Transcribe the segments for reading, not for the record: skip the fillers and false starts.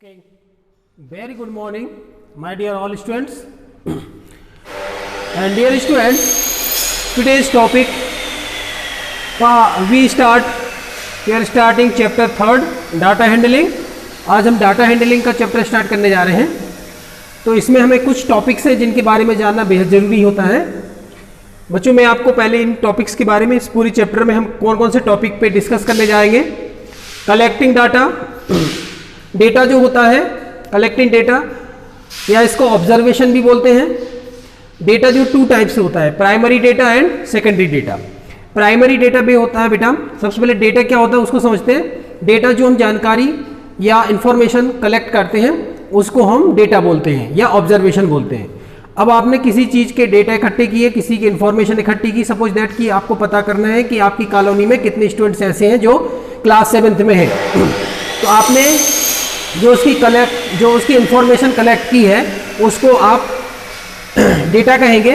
Okay, very good morning, my dear all students. And dear students, today's topic we are starting chapter 3rd data handling. आज हम data handling का chapter start करने जा रहे हैं. तो इसमें हमें कुछ टॉपिक्स हैं जिनके बारे में जानना बेहद ज़रूरी होता है. बच्चों, मैं आपको पहले इन टॉपिक्स के बारे में, इस पूरी चैप्टर में हम कौन कौन से टॉपिक पे डिस्कस करने जाएंगे. कलेक्टिंग डाटा, डेटा जो होता है, कलेक्टिंग डेटा या इसको ऑब्जर्वेशन भी बोलते हैं. डेटा जो टू टाइप से होता है, primary data and secondary data. Primary data भी होता है बेटा, सबसे पहले डेटा क्या होता है उसको समझते हैं. डेटा जो हम जानकारी या इंफॉर्मेशन कलेक्ट करते हैं उसको हम डेटा बोलते हैं या ऑब्जर्वेशन बोलते हैं. अब आपने किसी चीज़ के डेटा इकट्ठे किए, किसी की इंफॉर्मेशन इकट्ठी की. सपोज दैट कि आपको पता करना है कि आपकी कॉलोनी में कितने स्टूडेंट्स ऐसे हैं जो क्लास 7th में हैं. तो आपने जो उसकी इंफॉर्मेशन कलेक्ट की है उसको आप डेटा कहेंगे.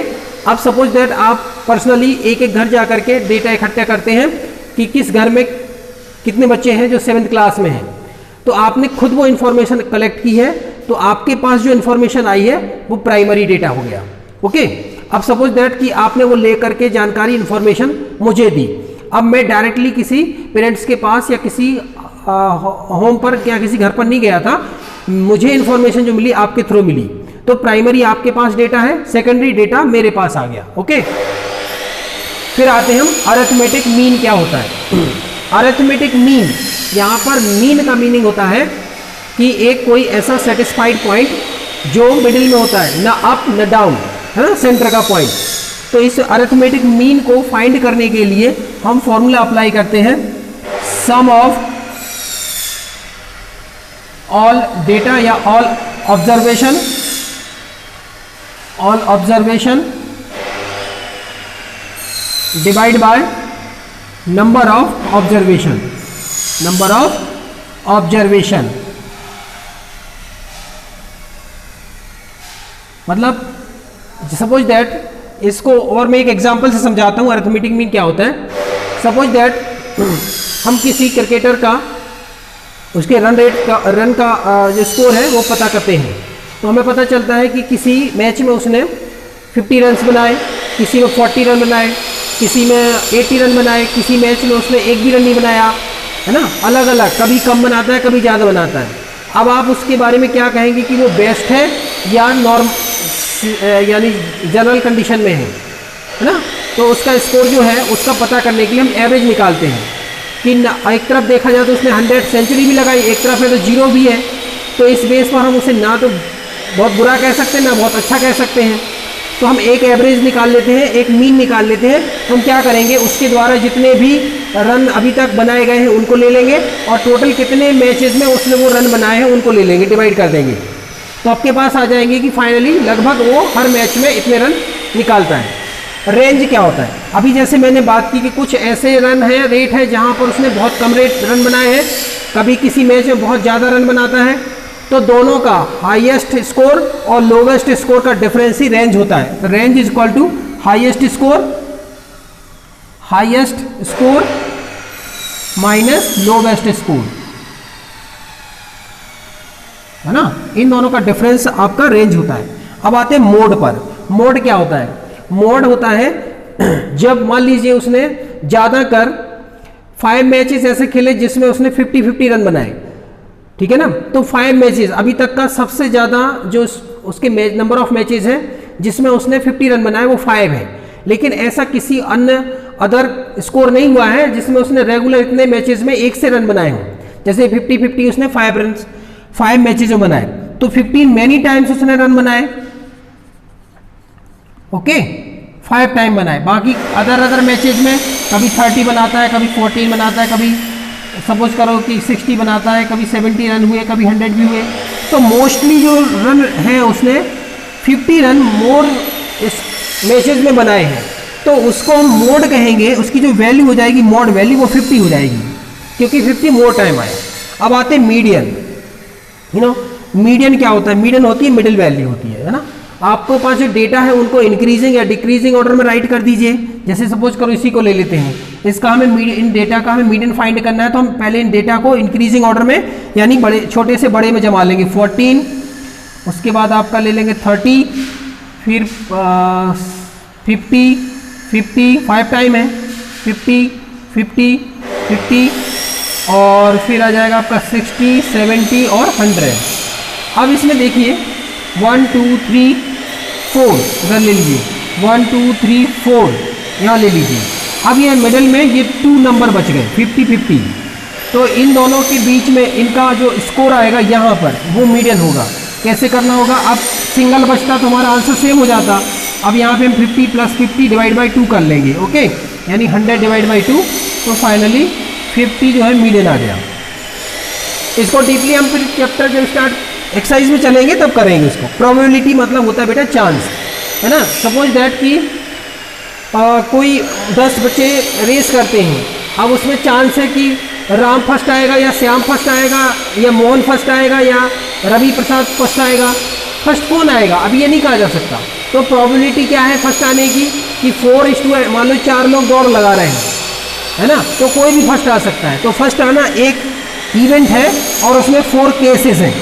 अब सपोज दैट आप पर्सनली एक एक घर जा करके डेटा इकट्ठा करते हैं कि किस घर में कितने बच्चे हैं जो 7th क्लास में हैं. तो आपने खुद वो इन्फॉर्मेशन कलेक्ट की है, तो आपके पास जो इन्फॉर्मेशन आई है वो प्राइमरी डेटा हो गया. ओके, अब सपोज दैट कि आपने वो ले करके जानकारी इन्फॉर्मेशन मुझे दी. अब मैं डायरेक्टली किसी पेरेंट्स के पास या किसी होम पर या किसी घर पर नहीं गया था, मुझे इन्फॉर्मेशन जो मिली आपके थ्रू मिली. तो प्राइमरी आपके पास डेटा है, सेकेंडरी डेटा मेरे पास आ गया. ओके, फिर आते हैं हम अरिथमेटिक मीन क्या होता है. अरिथमेटिक मीन, यहाँ पर मीन का मीनिंग होता है कि एक कोई ऐसा सेटिस्फाइड पॉइंट जो मिडिल में होता है, ना अप न डाउन, है ना, सेंटर का पॉइंट. तो इस अरिथमेटिक मीन को फाइंड करने के लिए हम फॉर्मूला अप्लाई करते हैं, सम ऑफ ऑल डेटा या all observation divide by number of observation. मतलब सपोज दैट, इसको और मैं एक एग्जांपल से समझाता हूँ अरिथमेटिक मीन क्या होता है. सपोज दैट हम किसी क्रिकेटर का उसके रन का जो स्कोर है वो पता करते हैं. तो हमें पता चलता है कि किसी मैच में उसने 50 रन बनाए, किसी में 40 रन बनाए, किसी में 80 रन बनाए, किसी मैच में उसने एक भी रन नहीं बनाया, है ना. अलग अलग, कभी कम बनाता है, कभी ज़्यादा बनाता है. अब आप उसके बारे में क्या कहेंगे कि वो बेस्ट है या यानी जनरल कंडीशन में है ना. तो उसका स्कोर जो है उसका पता करने के लिए हम एवरेज निकालते हैं कि एक तरफ देखा जाए तो उसने 100 सेंचुरी भी लगाई, एक तरफ है तो 0 भी है. तो इस बेस पर हम उसे ना तो बहुत बुरा कह सकते हैं ना बहुत अच्छा कह सकते हैं. तो हम एक एवरेज निकाल लेते हैं, एक मीन निकाल लेते हैं. हम क्या करेंगे, उसके द्वारा जितने भी रन अभी तक बनाए गए हैं उनको ले लेंगे और टोटल कितने मैचेस में उसने वो रन बनाए हैं उनको ले लेंगे, डिवाइड कर देंगे. तो आपके पास आ जाएंगे कि फाइनली लगभग वो हर मैच में इतने रन निकालता है. रेंज क्या होता है, अभी जैसे मैंने बात की कि कुछ ऐसे रन है, रेट है जहाँ पर उसने बहुत कम रेट रन बनाए हैं, कभी किसी मैच में बहुत ज़्यादा रन बनाता है. तो दोनों का हाईएस्ट स्कोर और लोवेस्ट स्कोर का डिफरेंस ही रेंज होता है. Range is equal to highest score minus lowest score, है ना. इन दोनों का डिफरेंस आपका रेंज होता है. अब आते हैं मोड पर. मोड क्या होता है, मोड होता है जब मान लीजिए उसने ज़्यादा कर 5 मैचेस ऐसे खेले जिसमें उसने 50-50 रन बनाए, ठीक है ना. तो 5 मैचेस अभी तक का सबसे ज़्यादा जो उसके नंबर ऑफ मैचेस है जिसमें उसने 50 रन बनाए वो 5 है. लेकिन ऐसा किसी अन्य अदर स्कोर नहीं हुआ है जिसमें उसने रेगुलर इतने मैचेस में एक से रन बनाए हों. जैसे 50-50 उसने 5 मैचेस में बनाए, तो 15 मैनी टाइम्स उसने रन बनाए. ओके, 5 टाइम बनाए. बाकी अदर मैचेज में कभी 30 बनाता है, कभी 14 बनाता है, कभी सपोज करो कि 60 बनाता है, कभी 70 रन हुए, कभी 100 भी हुए. तो मोस्टली जो रन है उसने 50 रन मोर इस मैचेज में बनाए हैं. तो उसको हम मोड कहेंगे, उसकी जो वैल्यू हो जाएगी मोड वैल्यू वो 50 हो जाएगी क्योंकि 50 मोर टाइम आया. अब आते हैं मीडियन. मीडियन क्या होता है, मीडियन होती है मिडिल वैल्यू होती है ना. आपको पास जो डेटा है उनको इंक्रीजिंग या डिक्रीजिंग ऑर्डर में राइट कर दीजिए. जैसे सपोज करो इसी को ले लेते हैं, इसका हमें इन डेटा का हमें मीडियन फाइंड करना है, तो हम पहले इन डेटा को इंक्रीजिंग ऑर्डर में यानी बड़े छोटे से बड़े में जमा लेंगे। 14, उसके बाद आपका ले लेंगे 30, फिर 50, 5 टाइम है 50, 50, 50 और फिर आ जाएगा आपका 60, 70 और 100। अब इसमें देखिए 1 2 3 4 इधर ले लीजिए, 1 2 3 4 यहाँ ले लीजिए। अब ये मिडल में ये 2 नंबर बच गए 50, 50, तो इन दोनों के बीच में इनका जो स्कोर आएगा यहाँ पर वो मीडियन होगा। कैसे करना होगा, अब सिंगल बचता तो हमारा आंसर सेम हो जाता। अब यहाँ पे हम 50 + 50 डिवाइड बाई 2 कर लेंगे, ओके, यानी 100 डिवाइड बाई 2, तो फाइनली 50 जो है मीडियन आ गया। इसको डीपली हम फिर चैप्टर जब स्टार्ट एक्सरसाइज में चलेंगे तब करेंगे इसको। प्रोबेबिलिटी मतलब होता है बेटा चांस, है ना। सपोज दैट कि कोई 10 बच्चे रेस करते हैं, अब उसमें चांस है कि राम फर्स्ट आएगा या श्याम फर्स्ट आएगा या मोहन फर्स्ट आएगा या रवि प्रसाद फर्स्ट आएगा, फर्स्ट कौन आएगा अभी ये नहीं कहा जा सकता। तो प्रोबेबिलिटी क्या है फर्स्ट आने की कि 4:2, मान लो 4 लोग दौड़ लगा रहे हैं, है ना, तो कोई भी फर्स्ट आ सकता है। तो फर्स्ट आना एक इवेंट है और उसमें 4 केसेस हैं,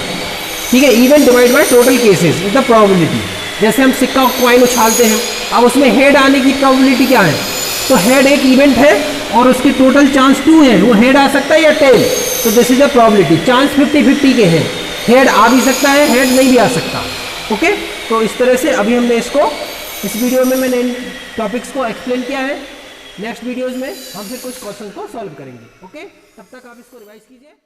ठीक है। Event divide by total cases is the probability. जैसे हम सिक्का कॉइन उछालते हैं, अब उसमें हेड आने की प्रोबेबिलिटी क्या है, तो हेड एक इवेंट है और उसकी टोटल चांस 2 है, वो हेड आ सकता है या टेल, तो this is the probability. Chance 50-50 के हैं, हेड आ भी सकता है, हेड नहीं भी आ सकता, ओके। तो इस तरह से अभी हमने इसको इस वीडियो में मैंने इन टॉपिक्स को एक्सप्लेन किया है। नेक्स्ट वीडियोज़ में हम फिर कुछ क्वेश्चन को सॉल्व करेंगे, ओके। तब तक आप इसको रिवाइज कीजिए।